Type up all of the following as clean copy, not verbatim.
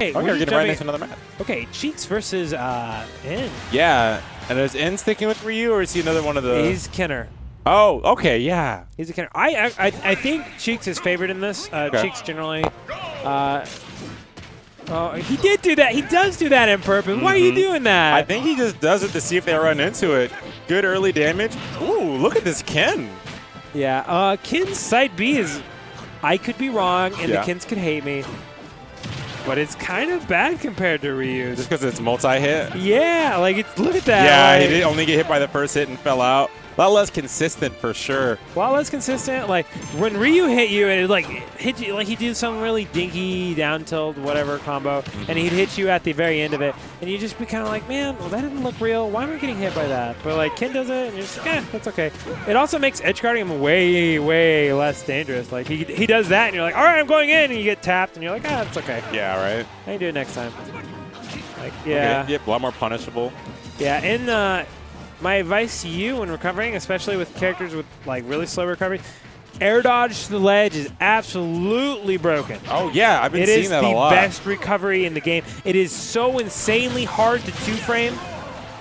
Hey, Okay, we're getting right into another match. Okay, Cheeks versus In. Yeah, and is In sticking with Ryu, or is he another one of the? He's Kenner. Oh, okay, yeah. He's a Kenner. I think Cheeks is favored in this. Okay. Cheeks generally. Oh, he did do that. He does do that on purpose. Why are you doing that? I think he just does it to see if they run into it. Good early damage. Ooh, look at this Ken. Yeah, Ken's side B is, I could be wrong, and Yeah. the Kens could hate me, but it's kind of bad compared to Ryu's. Just because it's multi-hit? Yeah, like, look at that. Yeah, like, he did only get hit by the first hit and fell out. A lot less consistent for sure. A lot less consistent. Like, when Ryu hit you, and it, like, hit you, like, he'd do some really dinky down tilt, whatever combo, and he'd hit you at the very end of it, and you'd just be kind of like, man, well, that didn't look real. Why am I getting hit by that? But, like, Ken does it, and you're just like, that's okay. It also makes edge guarding him way, way less dangerous. Like, he does that, and you're like, all right, I'm going in, and you get tapped, and you're like, that's okay. Yeah, right? I can do it next time. Like, yeah. Okay, yep, a lot more punishable. Yeah, and my advice to you when recovering, especially with characters with like really slow recovery, air dodge to the ledge is absolutely broken. Oh yeah, I've been seeing that a lot. It is the best recovery in the game. It is so insanely hard to two-frame.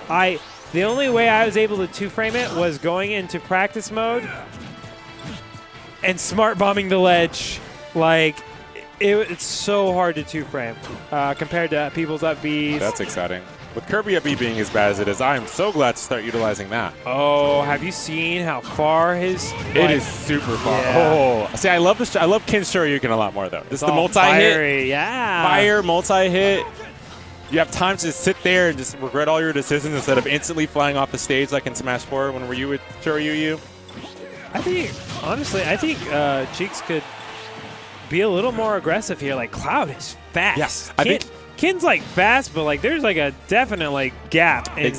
The only way I was able to two-frame it was going into practice mode and smart bombing the ledge. Like, it's so hard to two-frame compared to people's up Bs. That's exciting. With Kirby up B being as bad as it is, I am so glad to start utilizing that. Oh, have you seen how far his? It is super far. Yeah. Oh, see, I love this. I love Ken Shoryuken a lot more though. This is the multi-hit, yeah. fire multi-hit. You have time to sit there and just regret all your decisions instead of instantly flying off the stage like in Smash 4 when Ryu would Shoryu. I think, honestly, Cheeks could be a little more aggressive here. Like, Cloud is fast. Yes, I think Ken's like fast, but like there's like a definite like gap in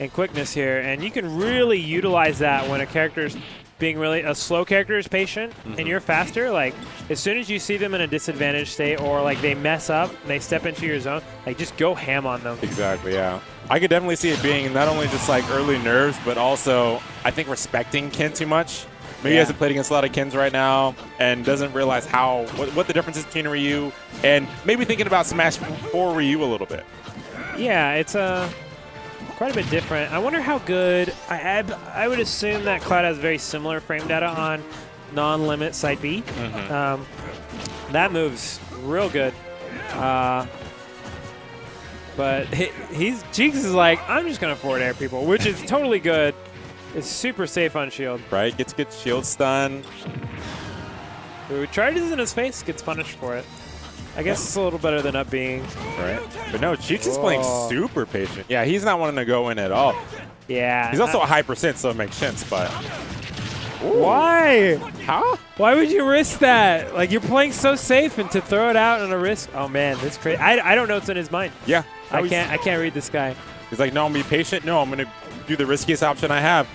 quickness here, and you can really utilize that when a character's being really a slow character is patient and you're faster. Like, as soon as you see them in a disadvantaged state or like they mess up and they step into your zone, like just go ham on them. Exactly, yeah. I could definitely see it being not only just like early nerves, but also I think respecting Ken too much. Maybe he hasn't played against a lot of Kens right now and doesn't realize what the difference is between Ryu, and maybe thinking about Smash 4 Ryu a little bit. Yeah, it's quite a bit different. I wonder how good. I would assume that Cloud has very similar frame data on non-limit side B. That moves real good. But Cheeks is like, I'm just going to forward air people, which is totally good. It's super safe on shield. Right, gets good shield stun. Who charges in his face, gets punished for it. I guess it's a little better than up being. Right. But no, Cheeks is playing super patient. Yeah, he's not wanting to go in at all. Yeah. He's also a high percent, so it makes sense, but. Ooh. Why? Huh? Why would you risk that? Like, you're playing so safe, and to throw it out on a risk. Oh man, that's crazy. I don't know what's in his mind. Yeah. I can't read this guy. He's like, no, I'm gonna be patient. No, I'm gonna do the riskiest option I have.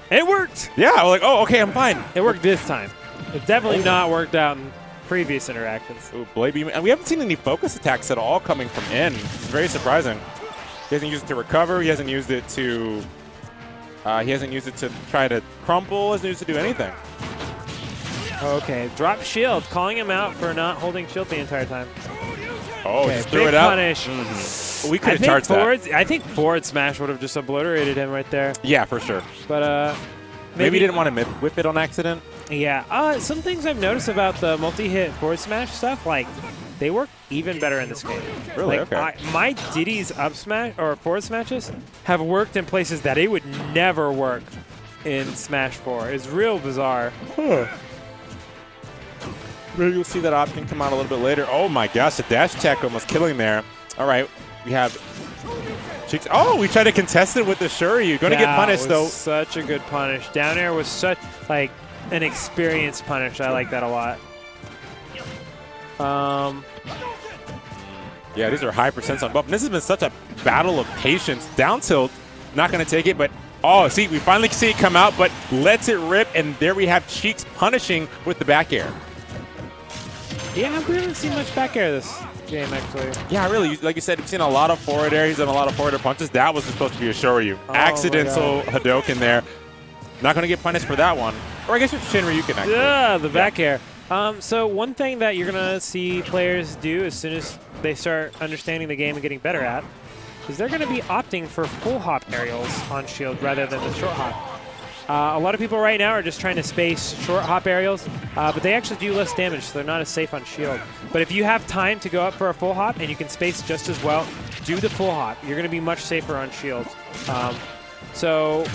It worked. Yeah, I'm like, oh, okay, I'm fine. It worked this time. It's definitely not worked out in previous interactions. Ooh, Blade Beam. And we haven't seen any focus attacks at all coming from In. It's very surprising. He hasn't used it to recover. He hasn't used it to. Try to crumple. Hasn't used it to do anything. Okay, drop shield, calling him out for not holding shield the entire time. Oh, okay, just threw it out. Punish. We could have charged that. I think forward smash would have just obliterated him right there. Yeah, for sure. But maybe he didn't want to whip it on accident. Yeah. Some things I've noticed about the multi-hit forward smash stuff, like they work even better in this game. Really? Like, okay. My Diddy's up smash or forward smashes have worked in places that it would never work in Smash 4. It's real bizarre. Huh. Maybe you'll see that option come out a little bit later. Oh my gosh, the dash attack almost killing there. All right, we have Cheeks. Oh, we tried to contest it with the Shoryu. Going to get punished though. Such a good punish. Down air was such like an experienced punish. I like that a lot. Yeah, these are high percents on buff. And this has been such a battle of patience. Down tilt, not going to take it, but oh, see, we finally see it come out, but lets it rip, and there we have Cheeks punishing with the back air. Yeah, we haven't seen much back air this game, actually. Yeah, really. Like you said, we've seen a lot of forward air. He's done a lot of forward air punches. That was supposed to be a Shoryu. Accidental Hadouken there. Not going to get punished for that one. Or I guess it's Shinryu can actually. Yeah, the back air. So one thing that you're going to see players do as soon as they start understanding the game and getting better at is they're going to be opting for full hop aerials on shield rather than the short hop. A lot of people right now are just trying to space short hop aerials, but they actually do less damage, so they're not as safe on shield. But if you have time to go up for a full hop and you can space just as well, do the full hop. You're going to be much safer on shield. So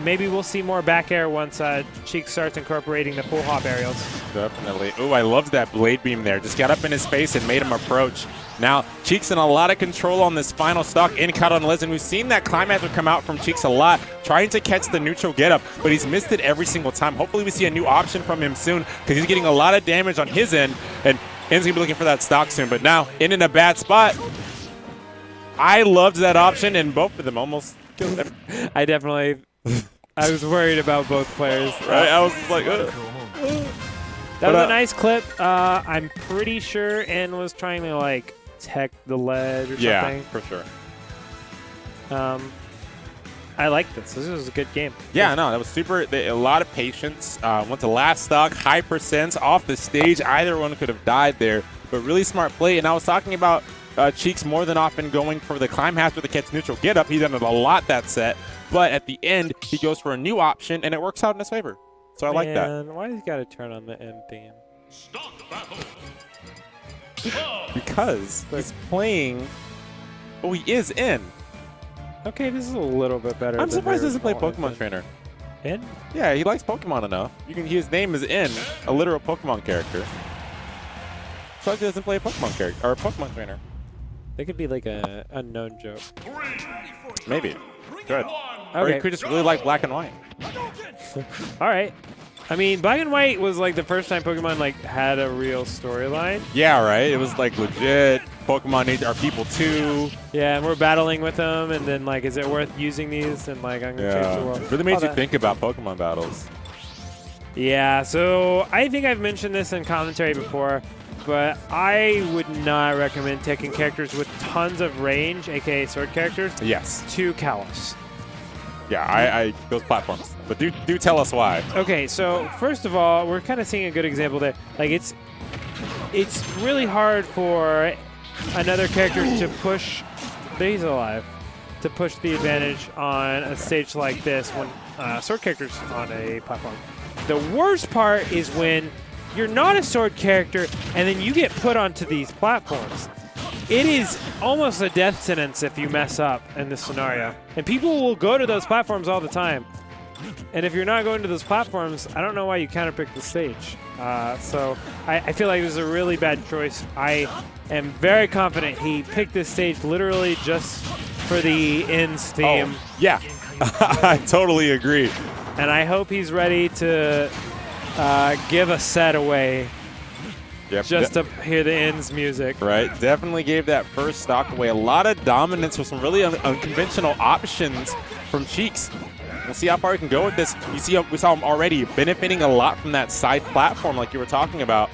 maybe we'll see more back air once Cheek starts incorporating the full hop aerials. Definitely. Ooh, I loved that blade beam there. Just got up in his face and made him approach. Now, Cheeks in a lot of control on this final stock in cut on Liz, and we've seen that Climaxer come out from Cheeks a lot, trying to catch the neutral getup, but he's missed it every single time. Hopefully we see a new option from him soon, because he's getting a lot of damage on his end, and N's going to be looking for that stock soon. But now, in a bad spot. I loved that option, and both of them almost killed him. I was worried about both players. Right? I was like, That was a nice clip. I'm pretty sure N was trying to, like, tech the ledge or something. Yeah, for sure. I like this. This was a good game. Yeah, no, that was super. A lot of patience. Went to last stock, high percents off the stage. Either one could have died there, but really smart play. And I was talking about Cheeks more than often going for the climb hazard to catch neutral get up. He's done it a lot that set, but at the end, he goes for a new option, and it works out in his favor. So I like that. Why does he got to turn on the end theme? Because he's playing. Oh, he is in. Okay, this is a little bit better. I'm surprised he doesn't play Pokemon Trainer. In? Yeah, he likes Pokemon enough. His name is In, a literal Pokemon character. So he doesn't play a Pokemon character or a Pokemon Trainer. That could be like a unknown joke. Maybe. Good. Okay. Or he could just really like Black and White. All right. I mean, Black and White was like the first time Pokemon like had a real storyline. Yeah, right. It was like legit. Pokemon are people too. Yeah, and we're battling with them, and then like, is it worth using these? And like, I'm gonna change the world. Really made you think about Pokemon battles. Yeah. So I think I've mentioned this in commentary before, but I would not recommend taking characters with tons of range, aka sword characters. Yes. To Kalos. Yeah, I those platforms. But do tell us why. Okay, so first of all, we're kind of seeing a good example there. Like it's really hard for another character to push. He's alive. To push the advantage on a stage like this when sword characters on a platform. The worst part is when you're not a sword character and then you get put onto these platforms. It is almost a death sentence if you mess up in this scenario. And people will go to those platforms all the time. And if you're not going to those platforms, I don't know why you counterpick the stage. So I feel like it was a really bad choice. I am very confident he picked this stage literally just for the ends theme. Oh, yeah, I totally agree. And I hope he's ready to give a set away. Yep. Just to hear the ends music. Right. Definitely gave that first stock away. A lot of dominance with some really unconventional options from Cheeks. We'll see how far he can go with this. You see, we saw him already benefiting a lot from that side platform like you were talking about.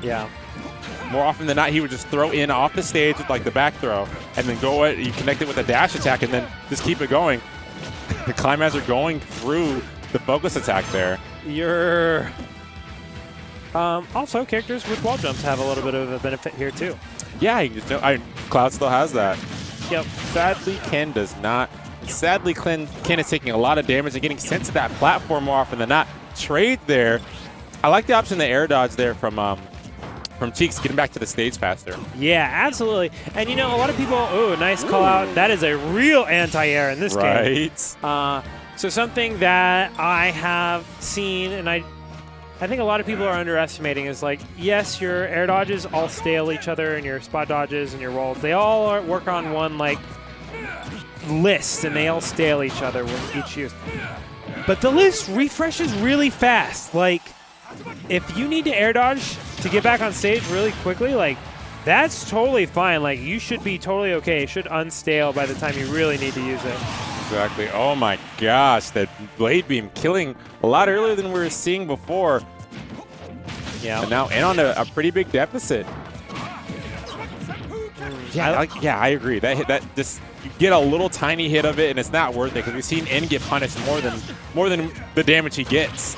Yeah. More often than not, he would just throw in off the stage with like the back throw and then go you connect it with a dash attack and then just keep it going. The Climaxer going through the focus attack there. Also, characters with wall jumps have a little bit of a benefit here, too. Yeah, Cloud still has that. Yep. Sadly, Ken does not. Sadly, Ken is taking a lot of damage and getting sent to that platform more often than not. Trade there. I like the option, the air dodge there from Cheeks, getting back to the stage faster. Yeah, absolutely. And, you know, a lot of people, nice call out. That is a real anti-air in this game. Right. So something that I have seen, and I think a lot of people are underestimating is like, yes, your air dodges all stale each other and your spot dodges and your rolls. They all work on one like list and they all stale each other with each use. But the list refreshes really fast. Like if you need to air dodge to get back on stage really quickly, like that's totally fine. Like you should be totally okay. It should unstale by the time you really need to use it. Exactly. Oh my gosh, that blade beam killing a lot earlier than we were seeing before. Yeah. And now in on a pretty big deficit. Yeah, I agree. That just you get a little tiny hit of it and it's not worth it because we've seen N get punished more than the damage he gets.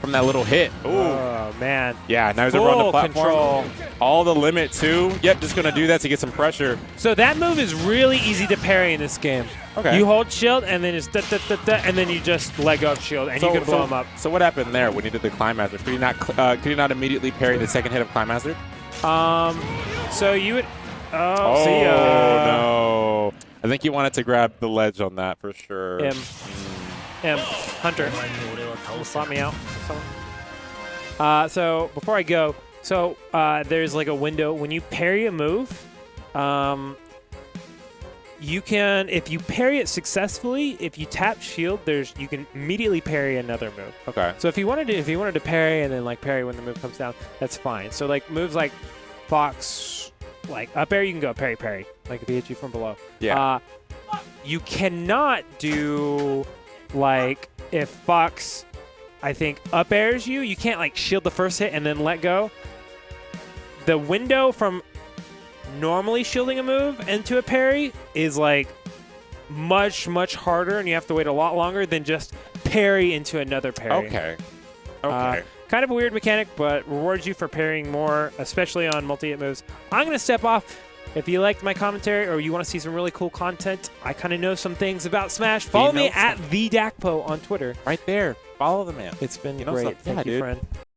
from that little hit. Ooh. Oh, man. Yeah, now he's over on the Full platform. control. All the limit, too. Yep, just going to do that to get some pressure. So that move is really easy to parry in this game. Okay. You hold shield, and then it's and then you just let go of shield, and you can blow him up. So what happened there when he did the Climb Hazard? Could he not immediately parry the second hit of Climb Hazard? So you would... Oh, see ya. No. I think he wanted to grab the ledge on that for sure. Hunter. Slap me out. So before I go, there's like a window. When you parry a move, you can, if you parry it successfully, if you tap shield, you can immediately parry another move. Okay. So if you wanted to parry and then like parry when the move comes down, that's fine. So like moves like Fox, like up air, you can go parry, like if he hits you from below. Yeah. You cannot do like if Fox, I think, up airs you, you can't like shield the first hit and then let go. The window from normally shielding a move into a parry is like much harder, and you have to wait a lot longer than just parry into another parry. Okay. Kind of a weird mechanic, but rewards you for parrying more, especially on multi-hit moves. I'm going to step off. If you liked my commentary or you want to see some really cool content, I kind of know some things about Smash. Follow me at TheDakpo on Twitter. Right there. Follow the man. It's been You know great. something. Thank Yeah, you, dude. friend.